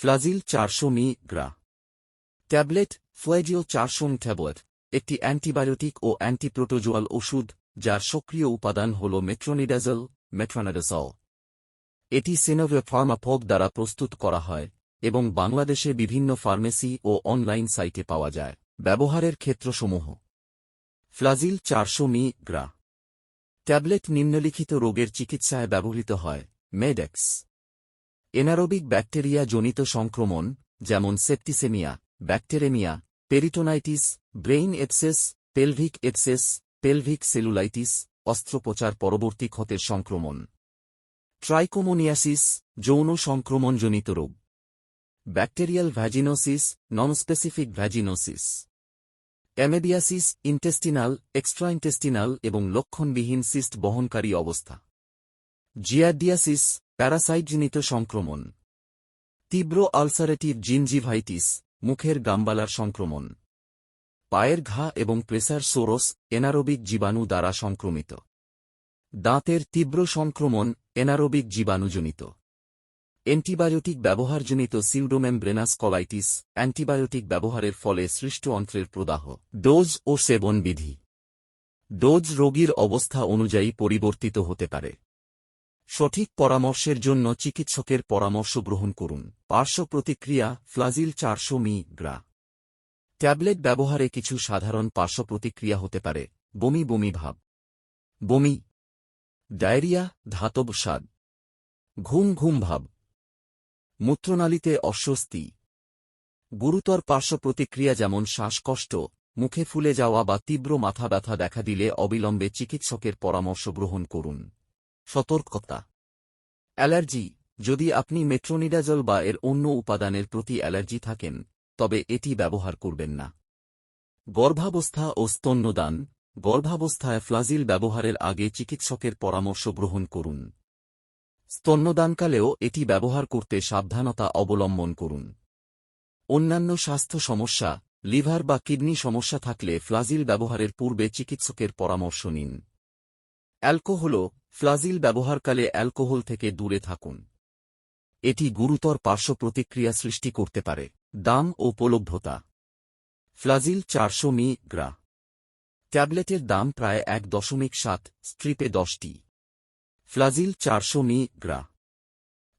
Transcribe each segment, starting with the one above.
Flagyl 400 মি.গ্রা. Tablet Flagyl 400 tablet একটি antibiotic ও অ্যান্টিপ্রোটোজোয়াল ওষুধ যার সক্রিয় উপাদান হল মেট্রোনিডাজল মেট্রোনিডাজল। এটি সিনোভিয়া ফার্মাপগ দ্বারা প্রস্তুত করা হয় এবং বাংলাদেশে বিভিন্ন ফার্মেসি ও অনলাইন সাইটে পাওয়া যায়। ব্যবহারের ক্ষেত্রসমূহ: ফ্লাজিল 400 মি.গ্রা. ট্যাবলেট নিম্নলিখিত রোগের চিকিৎসায় ব্যবহৃত হয়: মেডেক্স এনারোবিক ব্যাকটেরিয়া জনিত সংক্রমণ যেমন septicaemia, bacteraemia, peritonitis, brain abscess, pelvic abscess, pelvic cellulitis, অস্ত্রোপচার পরবর্তী ক্ষতের সংক্রমণ। ট্রাইকোমোনিয়াসিস যৌন সংক্রমণজনিত রোগ। Bacterial vaginosis nonspecific vaginosis. Amoebiasis intestinal, extraintestinal এবং লক্ষণবিহীন সিস্ট বহনকারী অবস্থা। জিয়ার্ডিয়াসিস প্যারাসাইটজনিত সংক্রমণ। তীব্র আলসারেটিভ জিনজিভাইটিস মুখের গাম্বালার সংক্রমণ। পায়ের ঘা এবং প্রেসার সোরস এনারোবিক জীবাণু দ্বারা সংক্রমিত। দাঁতের তীব্র সংক্রমণ এনারোবিক জীবাণুজনিত। অ্যান্টিবায়োটিক ব্যবহারজনিত সিউডোমেমব্রেনাস কলাইটিস অ্যান্টিবায়োটিক ব্যবহারের ফলে সৃষ্ট অন্ত্রের প্রদাহ। ডোজ ও সেবন বিধি। ডোজ রোগীর অবস্থা অনুযায়ী পরিবর্তিত হতে পারে। সঠিক পরামর্শের জন্য চিকিৎসকের পরামর্শ গ্রহণ করুন। পার্শ্ব প্রতিক্রিয়া ফ্লাজিল 400 মি.গ্রা. ট্যাবলেট ব্যবহারে কিছু সাধারণ পার্শ্ব প্রতিক্রিয়া হতে পারে: বমি বমি ভাব, বমি, ডায়রিয়া, ধাতব স্বাদ, ঘুম ঘুম ভাব, মূত্রনালীতে অস্বস্তি। গুরুতর পার্শ্ব প্রতিক্রিয়া যেমন শ্বাসকষ্ট, মুখে ফুলে যাওয়া বা তীব্র মাথা ব্যথা দেখা দিলে অবিলম্বে চিকিৎসকের পরামর্শ গ্রহণ করুন। সতর্কতা: অ্যালার্জি যদি আপনি মেট্রোনিডাজল বা এর অন্য উপাদানের প্রতি অ্যালার্জি থাকেন তবে এটি ব্যবহার করবেন না। গর্ভাবস্থা ও স্তন্যদান। গর্ভাবস্থায় ফ্লাজিল ব্যবহারের আগে চিকিৎসকের পরামর্শ গ্রহণ করুন। স্তন্যদানকালেও এটি ব্যবহার করতে সাবধানতা অবলম্বন করুন। অন্যান্য স্বাস্থ্য সমস্যা, লিভার বা কিডনি সমস্যা থাকলে ফ্লাজিল ব্যবহারের পূর্বে চিকিৎসকের পরামর্শ নিন। অ্যালকোহল ফ্লাজিল ব্যবহারকালে অ্যালকোহল থেকে দূরে থাকুন। এটি গুরুতর পার্শ্ব প্রতিক্রিয়া সৃষ্টি করতে পারে। দাম ও উপলব্ধতা। ফ্লাজিল 400 মি.গ্রা. ট্যাবলেটের দাম প্রায় 1.7 স্ট্রিপে 10টি। ফ্লাজিল 400 মি.গ্রা.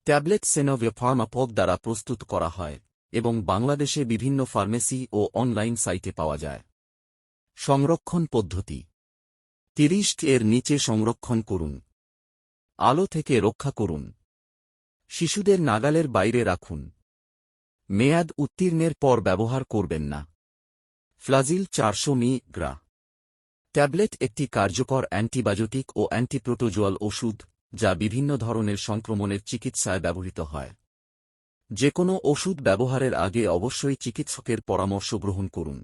ট্যাবলেট সিনোভিয়া ফার্মাপগ দ্বারা প্রস্তুত করা হয় এবং বাংলাদেশে বিভিন্ন ফার্মেসি ও অনলাইন সাইটে পাওয়া যায়। সংরক্ষণ পদ্ধতি: 30 এর নিচে সংরক্ষণ করুন। আলো থেকে রক্ষা করুন। শিশুদের নাগালের বাইরে রাখুন। মেয়াদ উত্তীর্ণের পর ব্যবহার করবেন না। ফ্লাজিল 400 মি.গ্রা. ট্যাবলেট একটি কার্যকর অ্যান্টিবায়োটিক ও অ্যান্টিপ্রোটোজোয়াল ওষুধ যা বিভিন্ন ধরনের সংক্রমণের চিকিৎসায় ব্যবহৃত হয়। যে কোনো ওষুধ ব্যবহারের আগে অবশ্যই চিকিৎসকের পরামর্শ গ্রহণ করুন।